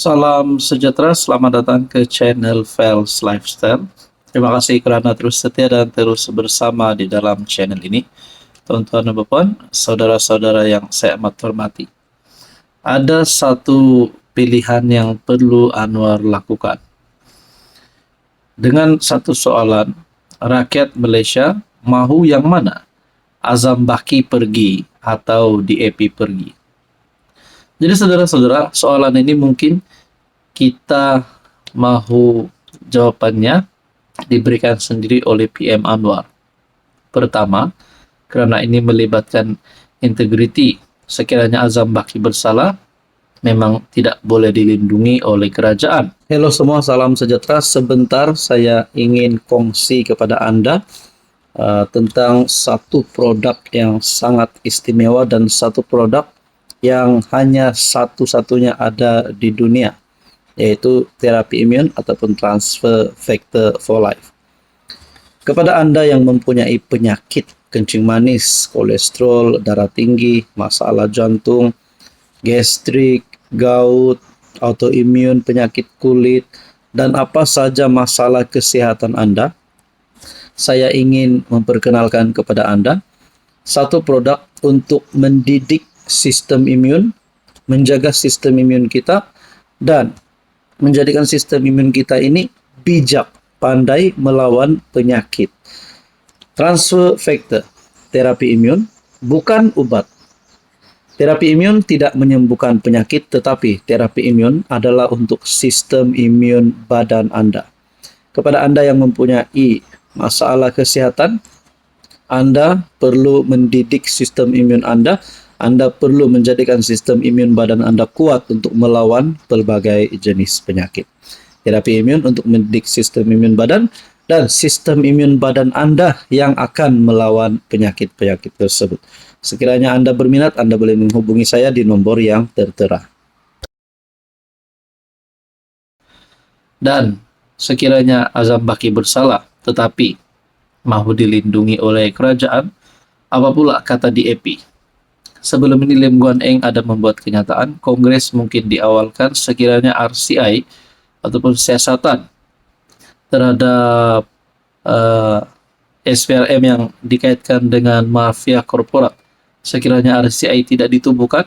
Salam sejahtera, selamat datang ke channel Fels Lifestyle. Terima kasih kerana terus setia dan terus bersama di dalam channel ini. Tuan-tuan dan puan, saudara-saudara yang saya amat hormati. Ada satu pilihan yang perlu Anwar lakukan. Dengan satu soalan, rakyat Malaysia mahu yang mana? Azam Baki pergi atau DAP pergi? Jadi saudara-saudara, soalan ini mungkin kita mahu jawapannya diberikan sendiri oleh PM Anwar. Pertama, kerana ini melibatkan integriti. Sekiranya Azam Baki bersalah, memang tidak boleh dilindungi oleh kerajaan. Hello semua, salam sejahtera. Sebentar saya ingin kongsi kepada anda tentang satu produk yang sangat istimewa dan satu produk yang hanya satu-satunya ada di dunia, yaitu terapi imun ataupun transfer factor for life. Kepada anda yang mempunyai penyakit kencing manis, kolesterol, darah tinggi, masalah jantung, gastrik, gout, autoimun, penyakit kulit, dan apa saja masalah kesihatan anda, saya ingin memperkenalkan kepada anda satu produk untuk mendidik sistem imun, menjaga sistem imun kita, dan menjadikan sistem imun kita ini bijak, pandai melawan penyakit. Transfer factor, terapi imun, bukan ubat. Terapi imun tidak menyembuhkan penyakit, tetapi terapi imun adalah untuk sistem imun badan anda. Kepada anda yang mempunyai masalah kesihatan, anda perlu mendidik sistem imun anda. Anda perlu menjadikan sistem imun badan anda kuat untuk melawan pelbagai jenis penyakit. Terapi imun untuk mendidik sistem imun badan dan sistem imun badan anda yang akan melawan penyakit-penyakit tersebut. Sekiranya anda berminat, anda boleh menghubungi saya di nombor yang tertera. Dan sekiranya Azam Baki bersalah tetapi mahu dilindungi oleh kerajaan, apa pula kata DAP? Sebelum ini Lim Guan Eng ada membuat kenyataan Kongres mungkin diawalkan sekiranya RCI ataupun siasatan terhadap SPRM yang dikaitkan dengan mafia korporat. Sekiranya RCI tidak ditubuhkan,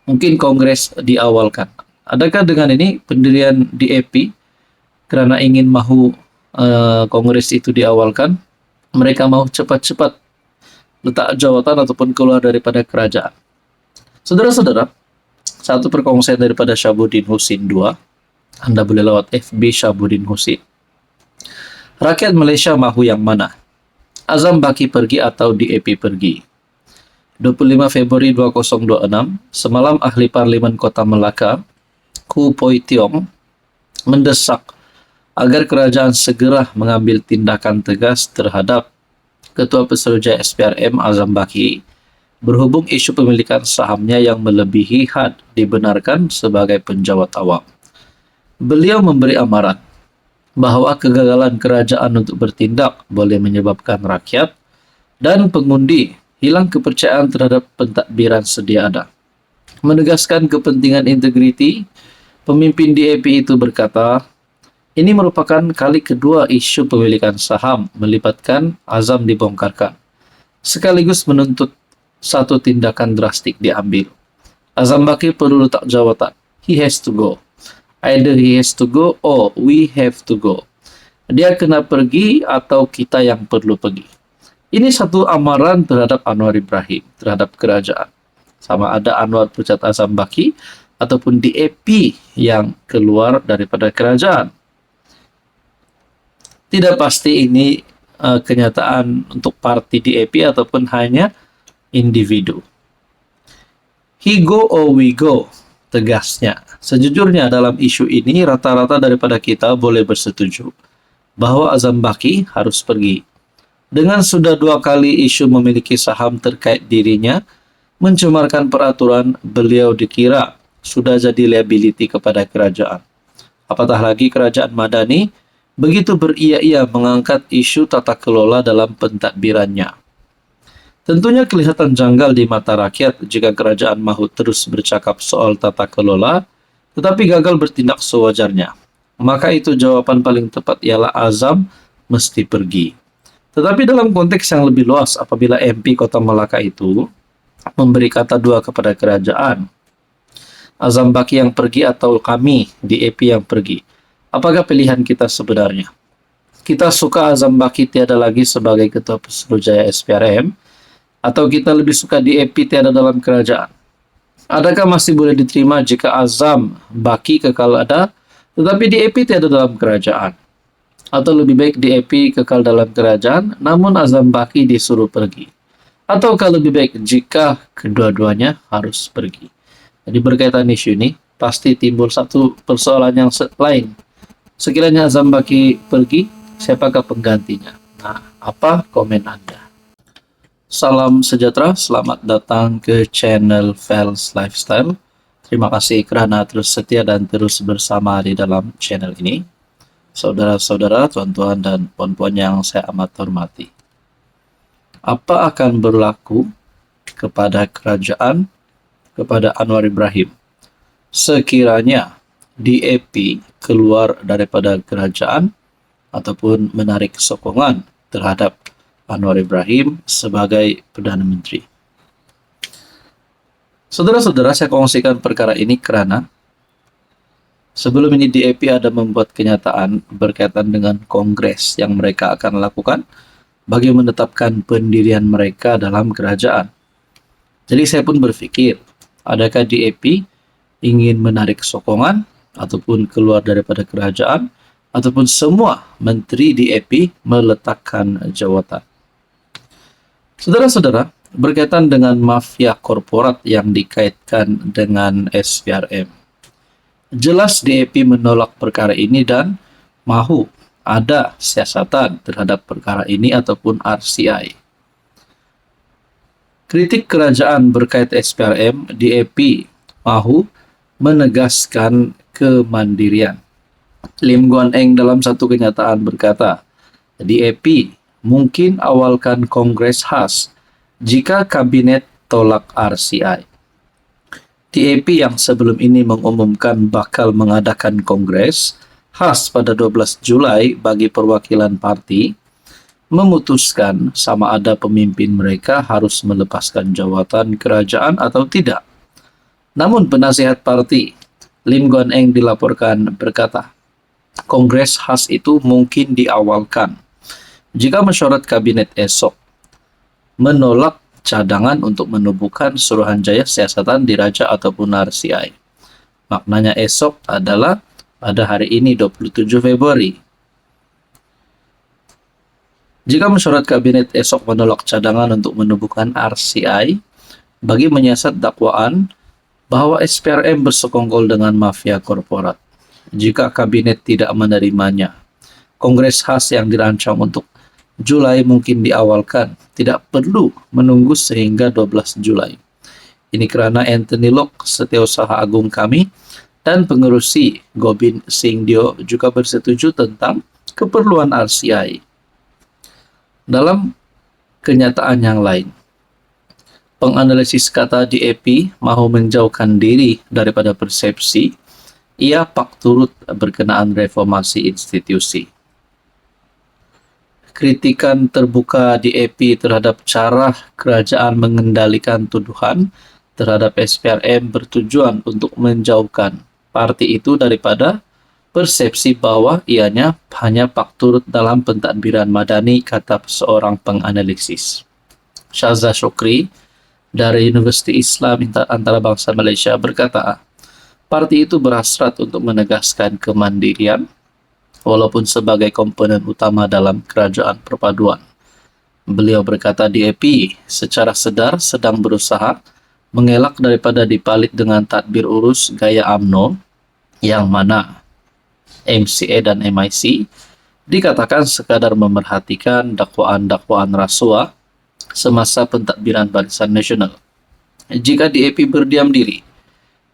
mungkin Kongres diawalkan. Adakah dengan ini pendirian DAP kerana ingin mahu Kongres itu diawalkan, mereka mahu cepat-cepat letak jawatan ataupun keluar daripada kerajaan? Saudara-saudara, satu perkongsian daripada Syabuddin Husin 2. Anda boleh lewat FB Syabuddin Husin. Rakyat Malaysia mahu yang mana? Azam Baki pergi atau DAP pergi? 25 Februari 2026, semalam Ahli Parlimen Kota Melaka, Hu Poi Tiong, mendesak agar kerajaan segera mengambil tindakan tegas terhadap Ketua Pesuruhjaya SPRM Azam Baki berhubung isu pemilikan sahamnya yang melebihi had dibenarkan sebagai penjawat awam. Beliau memberi amaran bahawa kegagalan kerajaan untuk bertindak boleh menyebabkan rakyat dan pengundi hilang kepercayaan terhadap pentadbiran sedia ada. Menegaskan kepentingan integriti, pemimpin DAP itu berkata, ini merupakan kali kedua isu pemilikan saham melibatkan Azam dibongkarkan, sekaligus menuntut satu tindakan drastik diambil. Azam Baki perlu letak jawatan. He has to go. Either he has to go or we have to go. Dia kena pergi atau kita yang perlu pergi. Ini satu amaran terhadap Anwar Ibrahim, terhadap kerajaan. Sama ada Anwar pecat Azam Baki ataupun DAP yang keluar daripada kerajaan. Tidak pasti ini kenyataan untuk parti DAP ataupun hanya individu. He go or we go, tegasnya. Sejujurnya dalam isu ini rata-rata daripada kita boleh bersetuju bahawa Azam Baki harus pergi. Dengan sudah 2 kali isu memiliki saham terkait dirinya mencemarkan peraturan, beliau dikira sudah jadi liability kepada kerajaan. Apatah lagi kerajaan Madani begitu beria-ia mengangkat isu tata kelola dalam pentadbirannya. Tentunya kelihatan janggal di mata rakyat jika kerajaan mahu terus bercakap soal tata kelola tetapi gagal bertindak sewajarnya. Maka itu jawaban paling tepat ialah Azam mesti pergi. Tetapi dalam konteks yang lebih luas, apabila MP Kota Melaka itu memberi kata dua kepada kerajaan, Azam Baki yang pergi atau kami di EP yang pergi, apakah pilihan kita sebenarnya? Kita suka Azam Baki tiada lagi sebagai Ketua Pesuruhjaya SPRM, atau kita lebih suka di EP tiada dalam kerajaan? Adakah masih boleh diterima jika Azam Baki kekal ada, tetapi di EP tiada dalam kerajaan? Atau lebih baik di EP kekal dalam kerajaan, namun Azam Baki disuruh pergi? Ataukah lebih baik jika kedua-duanya harus pergi? Jadi berkaitan isu ini, pasti timbul satu persoalan yang lain. Sekiranya Azam Baki pergi, siapakah penggantinya? Nah, apa komen Anda? Salam sejahtera, selamat datang ke channel Fels Lifestyle. Terima kasih kerana terus setia dan terus bersama di dalam channel ini. Saudara-saudara, tuan-tuan dan puan-puan yang saya amat hormati. Apa akan berlaku kepada kerajaan, kepada Anwar Ibrahim sekiranya DAP keluar daripada kerajaan ataupun menarik sokongan terhadap Anwar Ibrahim sebagai Perdana Menteri? Saudara-saudara, saya kongsikan perkara ini kerana sebelum ini DAP ada membuat kenyataan berkaitan dengan kongres yang mereka akan lakukan bagi menetapkan pendirian mereka dalam kerajaan. Jadi saya pun berpikir, adakah DAP ingin menarik sokongan ataupun keluar daripada kerajaan, ataupun semua menteri DAP meletakkan jawatan? Saudara-saudara, berkaitan dengan mafia korporat yang dikaitkan dengan SPRM, jelas DAP menolak perkara ini dan mahu ada siasatan terhadap perkara ini ataupun RCI. Kritik kerajaan berkait SPRM, DAP mahu menegaskan kemandirian. Lim Guan Eng dalam satu kenyataan berkata, DAP mungkin awalkan kongres khas jika kabinet tolak RCI. DAP yang sebelum ini mengumumkan bakal mengadakan kongres khas pada 12 Julai bagi perwakilan parti, memutuskan sama ada pemimpin mereka harus melepaskan jawatan kerajaan atau tidak. Namun penasihat parti, Lim Guan Eng dilaporkan berkata, kongres khas itu mungkin diawalkan jika mesyuarat kabinet esok menolak cadangan untuk menubuhkan Suruhanjaya Siasatan Diraja ataupun RCI. Maknanya esok adalah pada hari ini 27 Februari. Jika mesyuarat kabinet esok menolak cadangan untuk menubuhkan RCI bagi menyiasat dakwaan bahwa SPRM bersekongkol dengan mafia korporat. Jika kabinet tidak menerimanya, kongres khas yang dirancang untuk Julai mungkin diawalkan, tidak perlu menunggu sehingga 12 Julai. Ini kerana Anthony Lok, Setiausaha Agung kami, dan pengerusi Gobind Singh Dio juga bersetuju tentang keperluan RCI. Dalam kenyataan yang lain, penganalisis kata DAP mahu menjauhkan diri daripada persepsi ia pak turut berkenaan reformasi institusi. Kritikan terbuka DAP terhadap cara kerajaan mengendalikan tuduhan terhadap SPRM bertujuan untuk menjauhkan parti itu daripada persepsi bahwa ianya hanya pak turut dalam pentadbiran madani, kata seorang penganalisis. Syazza Shukri dari Universiti Islam Antarabangsa Malaysia berkata, parti itu berhasrat untuk menegaskan kemandirian walaupun sebagai komponen utama dalam kerajaan perpaduan. Beliau berkata DAP secara sedar sedang berusaha mengelak daripada dipalit dengan tadbir urus gaya UMNO yang mana MCA dan MIC dikatakan sekadar memerhatikan dakwaan-dakwaan rasuah semasa pentadbiran Barisan Nasional. Jika DAP berdiam diri,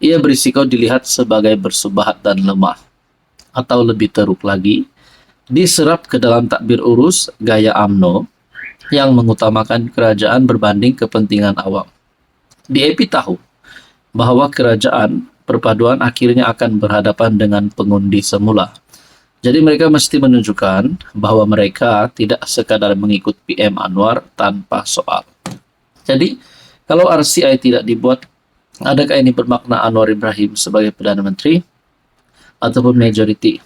ia berisiko dilihat sebagai bersubahat dan lemah, atau lebih teruk lagi, diserap ke dalam takbir urus gaya UMNO yang mengutamakan kerajaan berbanding kepentingan awam. DAP tahu bahwa kerajaan perpaduan akhirnya akan berhadapan dengan pengundi semula. Jadi mereka mesti menunjukkan bahwa mereka tidak sekadar mengikut PM Anwar tanpa soal. Jadi, kalau RCI tidak dibuat, adakah ini bermakna Anwar Ibrahim sebagai Perdana Menteri ataupun majority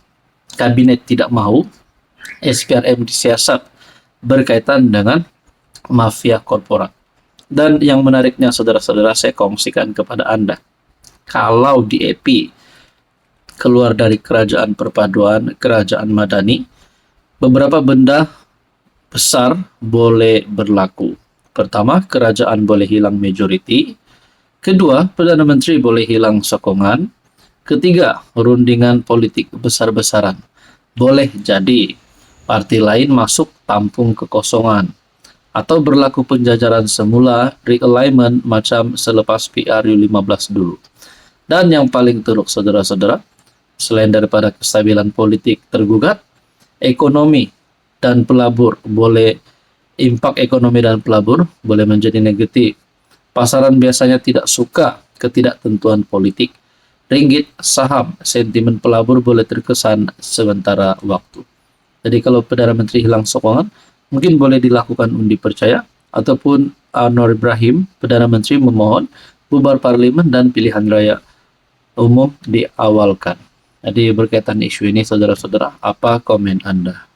kabinet tidak mau SPRM disiasat berkaitan dengan mafia korporat? Dan yang menariknya, saudara-saudara, saya kongsikan kepada Anda. Kalau di EP keluar dari kerajaan perpaduan, kerajaan madani, beberapa benda besar boleh berlaku. Pertama, kerajaan boleh hilang majority. Kedua, Perdana Menteri boleh hilang sokongan. Ketiga, rundingan politik besar-besaran. Boleh jadi partai lain masuk tampung kekosongan. Atau berlaku penjajaran semula, realignment macam selepas PRU 15 dulu. Dan yang paling teruk, saudara-saudara, selain daripada kestabilan politik tergugat, ekonomi dan pelabur impak ekonomi dan pelabur boleh menjadi negatif. Pasaran biasanya tidak suka ketidaktentuan politik. Ringgit, saham, sentimen pelabur boleh terkesan sementara waktu. Jadi kalau Perdana Menteri hilang sokongan, mungkin boleh dilakukan undi percaya, ataupun Anwar Ibrahim, Perdana Menteri, memohon bubar parlimen dan pilihan raya umum diawalkan. Jadi berkaitan isu ini, saudara-saudara, apa komen Anda?